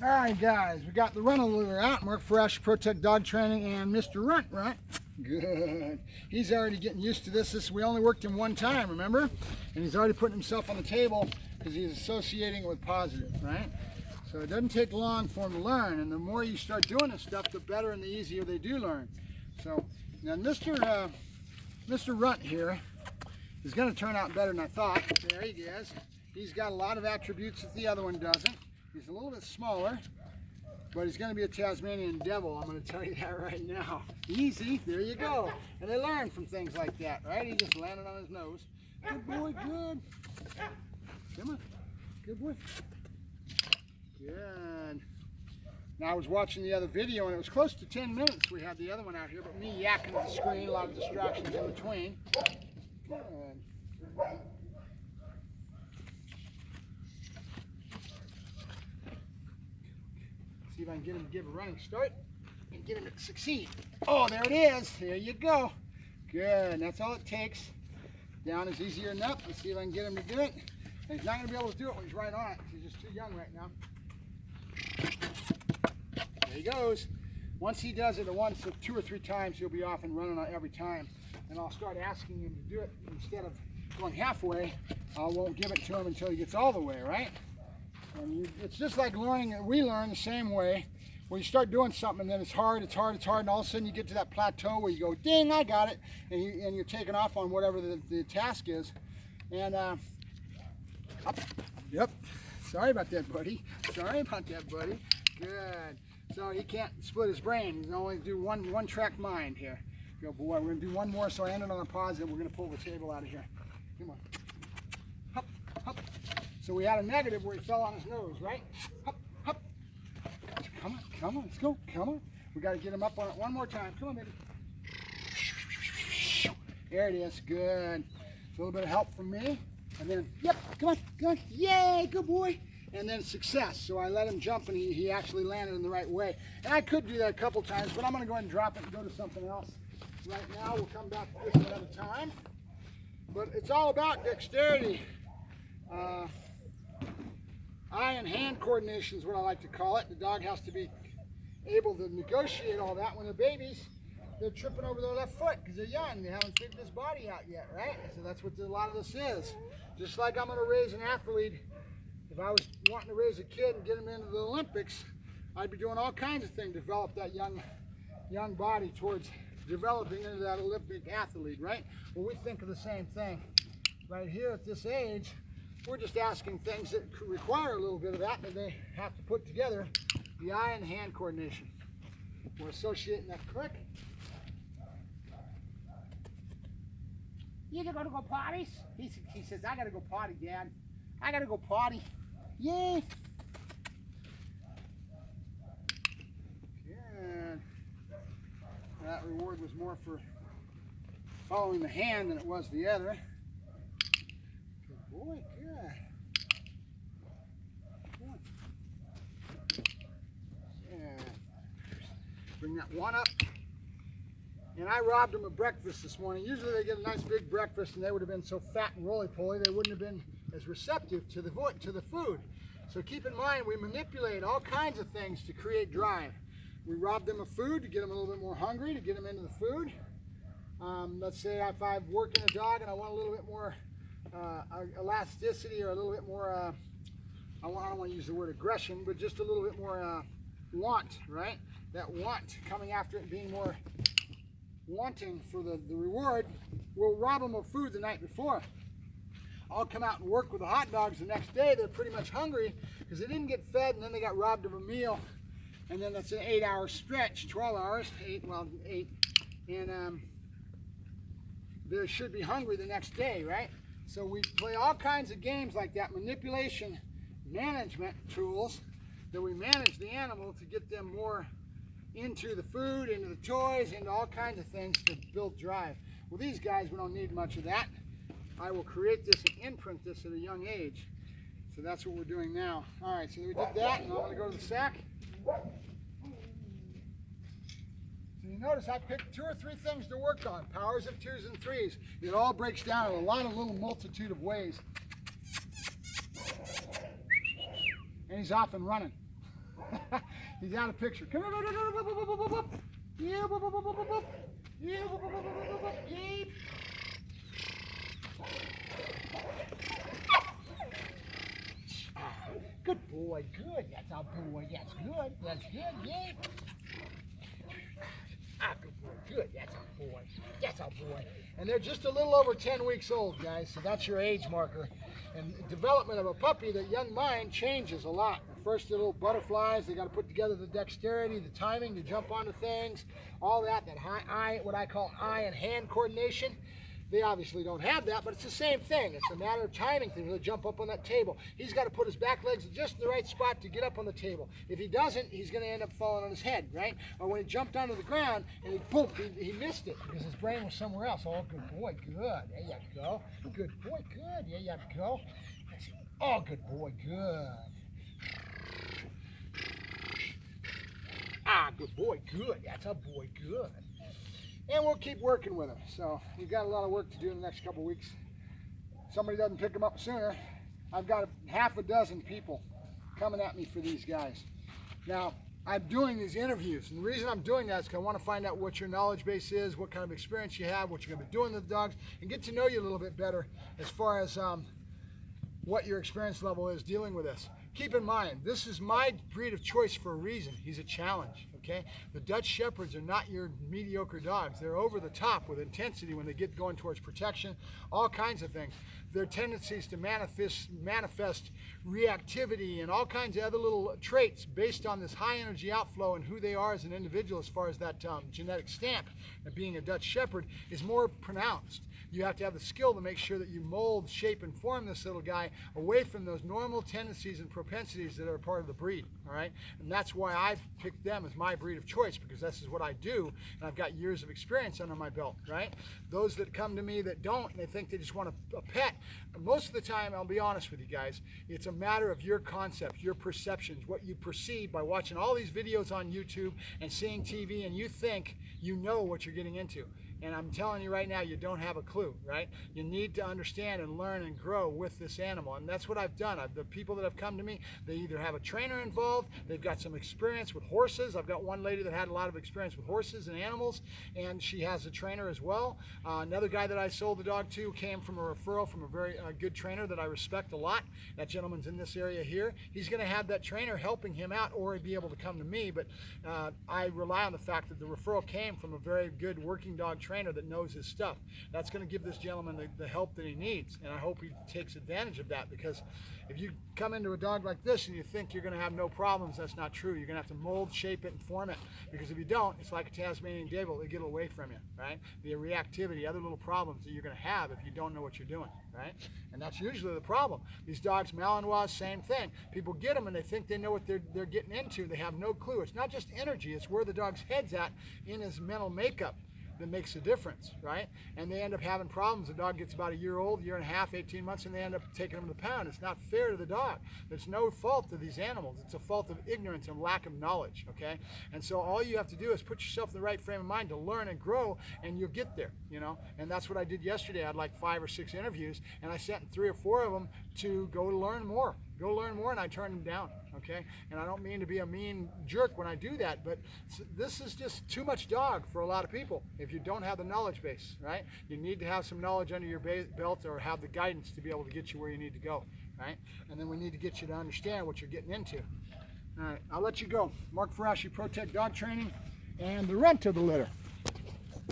All right, guys, we got the Runt lure out. Mark Ferrasci, Protect Dog Training, and Mr. Runt, right? Good. He's already getting used to this. We only worked him one time, remember? And he's already putting himself on the table because he's associating it with positive, right? So it doesn't take long for him to learn, and the more you start doing this stuff, the better and the easier they do learn. So now Mr. Runt here is going to turn out better than I thought. There he is. He's got a lot of attributes that the other one doesn't. He's a little bit smaller, but he's going to be a Tasmanian devil. I'm going to tell you that right now. Easy, there you go. And they learn from things like that, right? He just landed on his nose. Good boy, good. Come on, good boy. Good. Now I was watching the other video and it was close to 10 minutes we had the other one out here, but me yakking at the screen, a lot of distractions in between. Good. See if I can get him to give a running start and get him to succeed. Oh, there it is. There you go. Good. That's all it takes. Down is easier than up. Let's see if I can get him to do it. And he's not going to be able to do it when he's right on it. He's just too young right now. There he goes. Once he does it once or two or three times, he'll be off and running on every time. And I'll start asking him to do it instead of going halfway. I won't give it to him until he gets all the way, right? And it's just like learning. We learn the same way. When you start doing something and then it's hard, and all of a sudden you get to that plateau where you go, ding, I got it, and you're taking off on whatever the task is. And up. Yep. Sorry about that, buddy. Sorry about that, buddy. Good. So he can't split his brain. He can only do one track mind here. Good boy. We're gonna do one more, so I ended on a positive. We're gonna pull the table out of here. Come on. Hop, hop. So we had a negative where he fell on his nose, right? Hop, hop. Come on, let's go. Come on. We got to get him up on it one more time. Come on, baby. There it is. Good. A little bit of help from me. And then, yep, come on. Yay, good boy. And then success. So I let him jump and he actually landed in the right way. And I could do that a couple times, but I'm going to go ahead and drop it and go to something else. Right now, we'll come back to this another time. But it's all about dexterity. Eye and hand coordination is what I like to call it. The dog has to be able to negotiate all that. When they're babies, they're tripping over their left foot because they're young. They haven't figured this body out yet, right? So that's what a lot of this is. Just like I'm going to raise an athlete. If I was wanting to raise a kid and get him into the Olympics, I'd be doing all kinds of things to develop that young body towards developing into that Olympic athlete, right? Well, we think of the same thing. Right here at this age, we're just asking things that require a little bit of that, and they have to put together the eye and hand coordination. We're associating that quick. You gotta go potties? He says, I gotta go potty, Dad. I gotta go potty. Yay! Good. That reward was more for following the hand than it was the other. Good boy, good. Yeah. Bring that one up. And I robbed them of breakfast this morning. Usually they get a nice big breakfast and they would have been so fat and roly-poly they wouldn't have been as receptive to the food. So keep in mind, we manipulate all kinds of things to create drive. We rob them of food to get them a little bit more hungry, to get them into the food. Let's say if I'm working a dog and I want a little bit more elasticity or a little bit more, I don't want to use the word aggression, but just a little bit more want, right? That want coming after it, being more wanting for the reward, we'll rob them of food the night before. I'll come out and work with the hot dogs the next day. They're pretty much hungry because they didn't get fed and then they got robbed of a meal. And then that's an 8-hour stretch, 12 hours, 8. And they should be hungry the next day, right? So we play all kinds of games like that, manipulation, management tools that we manage the animal to get them more into the food, into the toys, into all kinds of things to build drive. Well, these guys, we don't need much of that. I will create this and imprint this at a young age. So that's what we're doing now. All right, so we did that, and I'm going to go to the sack. So you notice I picked 2 or 3 things to work on, powers of 2s and 3s. It all breaks down in a lot of little multitude of ways. And he's off and running. He's out of picture. Come here. Yeah, yeah, yeah. Good boy, good. That's our boy. That's good. That's good. Yeah. Ah, good boy. Good. That's our boy. That's our boy. And they're just a little over 10 weeks old, guys. So that's your age marker. And the development of a puppy, that young mind changes a lot. First, the little butterflies. They got to put together the dexterity, the timing to jump onto things, all that. That eye, what I call eye and hand coordination. They obviously don't have that, but it's the same thing. It's a matter of timing things. He'll jump up on that table. He's got to put his back legs just in the right spot to get up on the table. If he doesn't, he's going to end up falling on his head, right? Or when he jumped onto the ground and he missed it because his brain was somewhere else. Oh, good boy, good. There you go. Good boy, good. There you go. Oh, good boy, good. Ah, good boy, good. That's a boy, good. And we'll keep working with him. So we've got a lot of work to do in the next couple of weeks. If somebody doesn't pick him up sooner, I've got half a dozen people coming at me for these guys. Now, I'm doing these interviews, and the reason I'm doing that is because I want to find out what your knowledge base is, what kind of experience you have, what you're going to be doing with the dogs, and get to know you a little bit better as far as what your experience level is dealing with this. Keep in mind, this is my breed of choice for a reason. He's a challenge, okay? The Dutch Shepherds are not your mediocre dogs. They're over the top with intensity when they get going towards protection, all kinds of things. Their tendencies to manifest reactivity and all kinds of other little traits based on this high energy outflow and who they are as an individual as far as that genetic stamp of being a Dutch Shepherd is more pronounced. You have to have the skill to make sure that you mold, shape, and form this little guy away from those normal tendencies and propensities that are part of the breed, all right? And that's why I've picked them as my breed of choice, because this is what I do, and I've got years of experience under my belt, right? Those that come to me that don't, and they think they just want a pet, most of the time, I'll be honest with you guys, it's a matter of your concept, your perceptions, what you perceive by watching all these videos on YouTube and seeing TV, and you think you know what you're getting into. And I'm telling you right now, you don't have a clue, right? You need to understand and learn and grow with this animal. And that's what I've done. The people that have come to me, they either have a trainer involved, they've got some experience with horses. I've got one lady that had a lot of experience with horses and animals, and she has a trainer as well. Another guy that I sold the dog to came from a referral from a very good trainer that I respect a lot. That gentleman's in this area here. He's going to have that trainer helping him out, or he'd be able to come to me. But I rely on the fact that the referral came from a very good working dog trainer that knows his stuff. That's going to give this gentleman the help that he needs, and I hope he takes advantage of that, because if you come into a dog like this and you think you're going to have no problems, that's not true. You're going to have to mold, shape it, and form it, because if you don't, it's like a Tasmanian devil. They get away from you, right? The reactivity, other little problems that you're going to have if you don't know what you're doing, right? And that's usually the problem. These dogs, Malinois, same thing. People get them and they think they know what they're getting into. They have no clue. It's not just energy. It's where the dog's head's at in his mental makeup that makes a difference, right? And they end up having problems. The dog gets about a year old, year and a half, 18 months, and they end up taking him to the pound. It's not fair to the dog. There's no fault to these animals. It's a fault of ignorance and lack of knowledge, okay? And so all you have to do is put yourself in the right frame of mind to learn and grow, and you'll get there, you know? And that's what I did yesterday. I had like 5 or 6 interviews, and I sent 3 or 4 of them to go learn more. Go learn more, and I turned them down, okay? And I don't mean to be a mean jerk when I do that, but this is just too much dog for a lot of people if you don't have the knowledge base, right? You need to have some knowledge under your belt, or have the guidance to be able to get you where you need to go, right? And then we need to get you to understand what you're getting into. All right, I'll let you go. Mark Ferrasci, Pro Tech Dog Training, and the Runt of the litter.